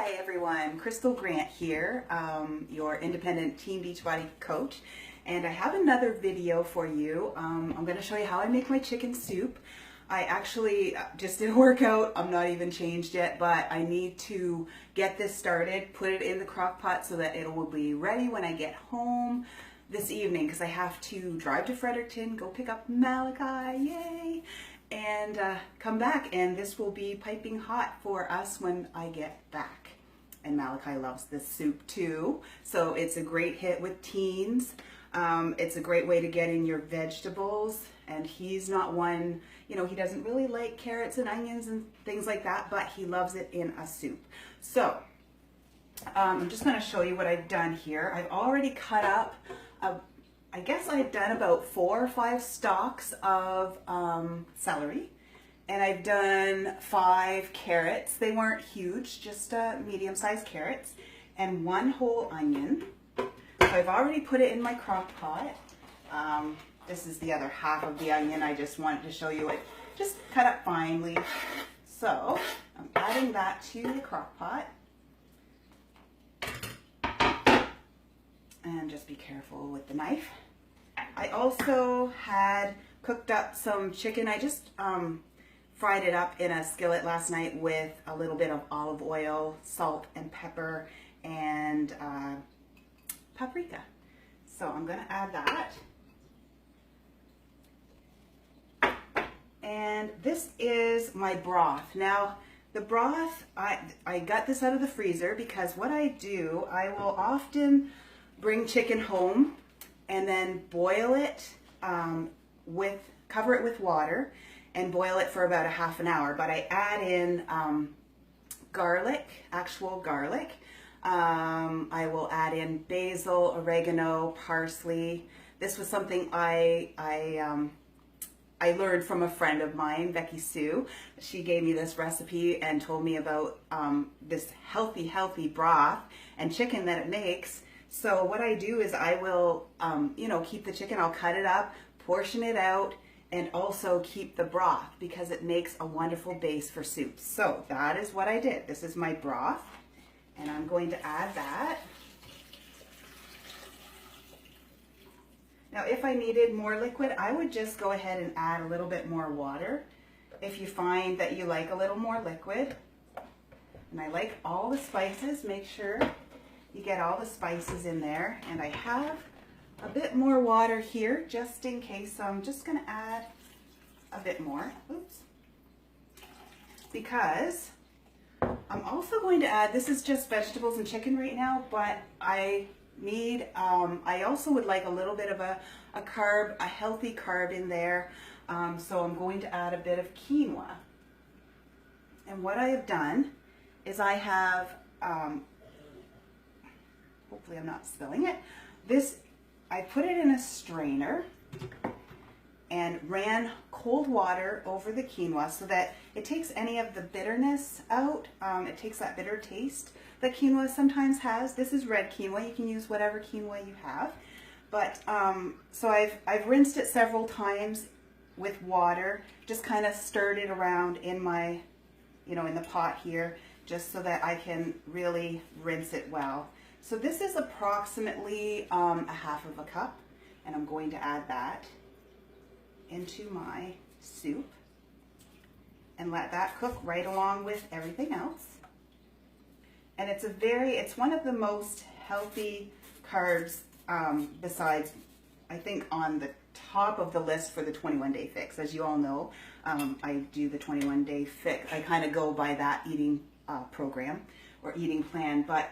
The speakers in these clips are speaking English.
Hi everyone, Crystal Grant here, your independent Team Beachbody coach, and I have another video for you. I'm going to show you how I make my chicken soup. I actually just did a workout. I'm not even changed yet, but I need to get this started, put it in the crock pot so that it will be ready when I get home this evening, because I have to drive to Fredericton, go pick up Malachi, yay, and come back, and this will be piping hot for us when I get back. And Malachi loves this soup too, so it's a great hit with teens. It's a great way to get in your vegetables, and he's not one, he doesn't really like carrots and onions and things like that, but he loves it in a soup. So I'm just going to show you what I've done here. I've already cut up, I guess I've done about 4 or 5 stalks of celery, and I've done 5 carrots. They weren't huge, just medium-sized carrots, and 1 whole onion. So I've already put it in my crock pot. This is the other half of the onion. I just wanted to show you it just cut up finely. So I'm adding that to the crock pot. And just be careful with the knife. I also had cooked up some chicken. I just fried it up in a skillet last night with a little bit of olive oil, salt and pepper, and paprika. So I'm going to add that. And this is my broth. Now, the broth, I got this out of the freezer because what I do, I will often bring chicken home and then boil it cover it with water and boil it for about a half an hour. But I add in garlic, actual garlic. I will add in basil, oregano, parsley. This was something I learned from a friend of mine, veggies. She gave me this recipe and told me about this healthy broth and chicken that it makes. So what I do is I will, keep the chicken, I'll cut it up, portion it out, and also keep the broth because it makes a wonderful base for soup. So that is what I did. This is my broth, and I'm going to add that. Now, if I needed more liquid, I would just go ahead and add a little bit more water if you find that you like a little more liquid. And I like all the spices. Make sure you get all the spices in there. And I have a bit more water here just in case, so I'm just going to add a bit more. Oops. Because I'm also going to add, this is just vegetables and chicken right now, but I also would like a little bit of a carb, a healthy carb in there. So I'm going to add a bit of quinoa. And what I have done is I have, hopefully I'm not spilling it. I put it in a strainer and ran cold water over the quinoa so that it takes any of the bitterness out. It takes that bitter taste that quinoa sometimes has. This is red quinoa. You can use whatever quinoa you have. But so I've rinsed it several times with water, just kind of stirred it around in my, in the pot here, just so that I can really rinse it well. So this is approximately a half of a cup, and I'm going to add that into my soup and let that cook right along with everything else. And it's one of the most healthy carbs besides, I think, on the top of the list for the 21-day fix. As you all know, I do the 21-day fix. I kind of go by that eating program or eating plan, but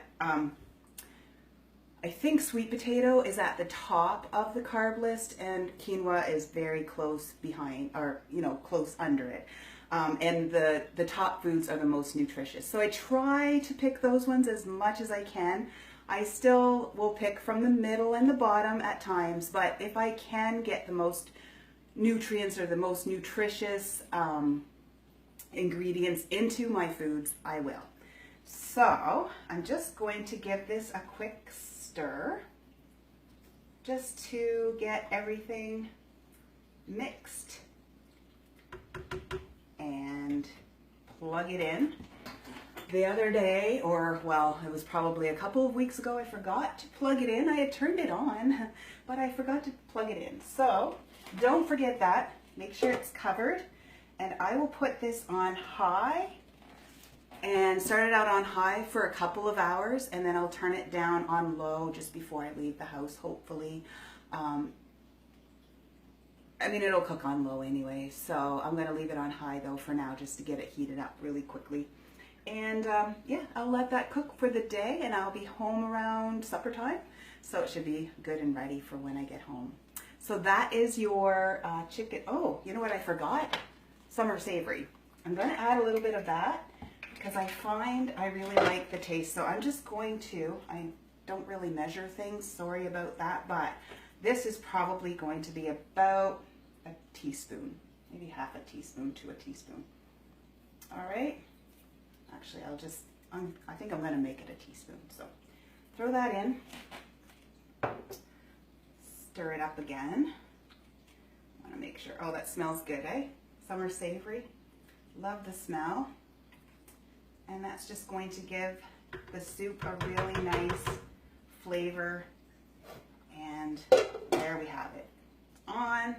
I think sweet potato is at the top of the carb list, and quinoa is very close behind, or close under it. And the top foods are the most nutritious. So I try to pick those ones as much as I can. I still will pick from the middle and the bottom at times, but if I can get the most nutrients or the most nutritious ingredients into my foods, I will. So I'm just going to give this a quick stir just to get everything mixed and plug it in. the other day, or well, it was probably a couple of weeks ago, I forgot to plug it in. I had turned it on, but I forgot to plug it in. So don't forget that. Make sure it's covered. And I will put this on high and start it out on high for a couple of hours, and then I'll turn it down on low just before I leave the house, hopefully. I mean, it'll cook on low anyway, so I'm going to leave it on high though for now just to get it heated up really quickly. And yeah, I'll let that cook for the day, and I'll be home around supper time, so it should be good and ready for when I get home. So that is your chicken. Oh, you know what I forgot? Summer savory. I'm going to add a little bit of that because I find I really like the taste. So I'm just going to, I don't really measure things, sorry about that, but this is probably going to be about a teaspoon, maybe half a teaspoon to a teaspoon. All right. Actually, I think I'm going to make it a teaspoon. So throw that in. Stir it up again. I want to make sure. Oh, that smells good, eh? Summer savory. Love the smell. And that's just going to give the soup a really nice flavor. And there we have it. It's on.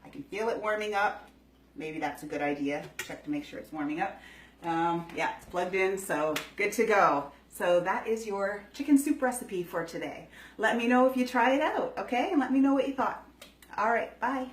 I can feel it warming up. Maybe that's a good idea. Check to make sure it's warming up. Yeah, it's plugged in, so good to go. So that is your chicken soup recipe for today. Let me know if you try it out, okay? And let me know what you thought. All right, bye.